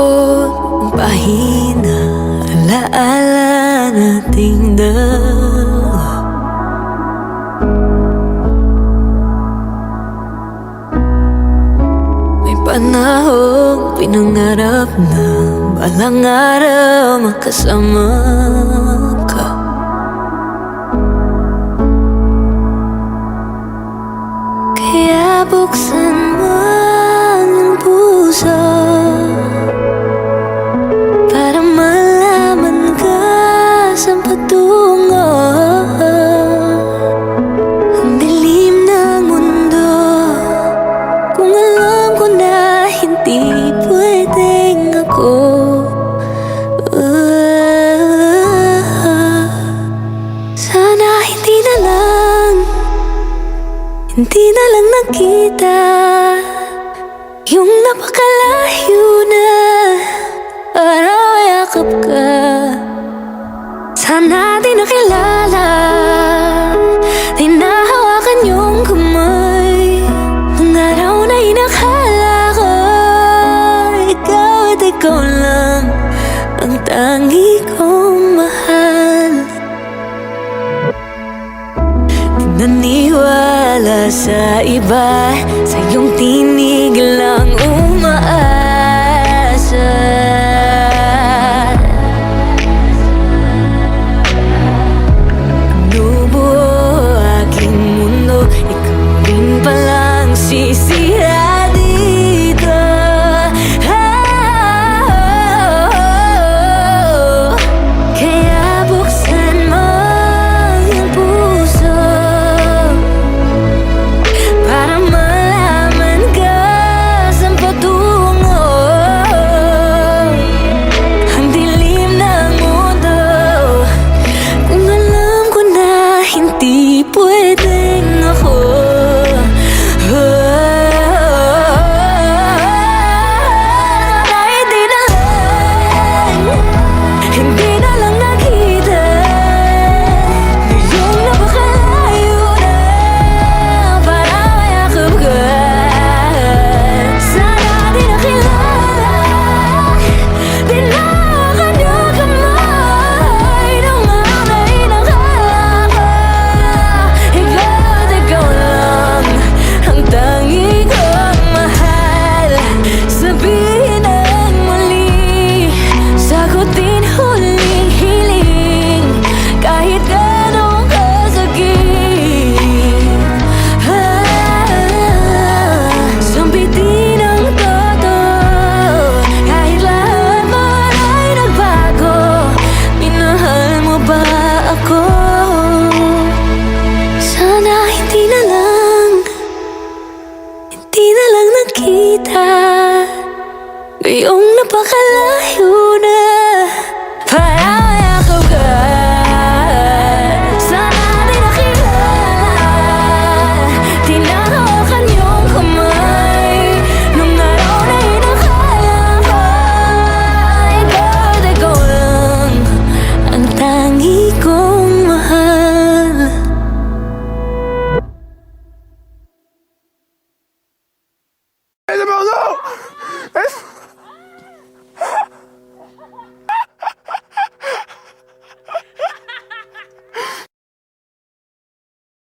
bawat pahina, alaala nating dalawa. May panahong pinangarap na balang araw makasama ka. Kaya buksan mo ang puso para malaman ka saan patungo. Ang dilim ng mundo, kung alam ko na hindi pwedeng ako. Sana hindi na lang nakita yung napakalayo na araw-yakap ka. Sana di nakilala, di nahawakan yung kamay ng araw na inakala ko ikaw at ikaw lang ang tangi kong mahal. Naniwala sa iba, sa iyong tinig lang umaasa. Binubuo aking mundo, ikaw rin palang sisira dito. Kaya buksan mo yung puso para malaman ka saan patungo. Ang dilim ng mundo, kung alam ko na hindi pwedeng ako. Hindi na lang nakita yung napakalayo na para mayakap ka. Sana di nakilala, di nahawakan yung kamay nung mga inakala ko ikaw at ikaw lang ang tangi kong mahal. Sabihin ang muli, sagutin huling hiling, kahit ganong kasakit. Sambitin ang totoo, kahit lahat mo ay nagbago. Minahal mo ba ako? Sana hindi na lang nakita ngayong napakalayo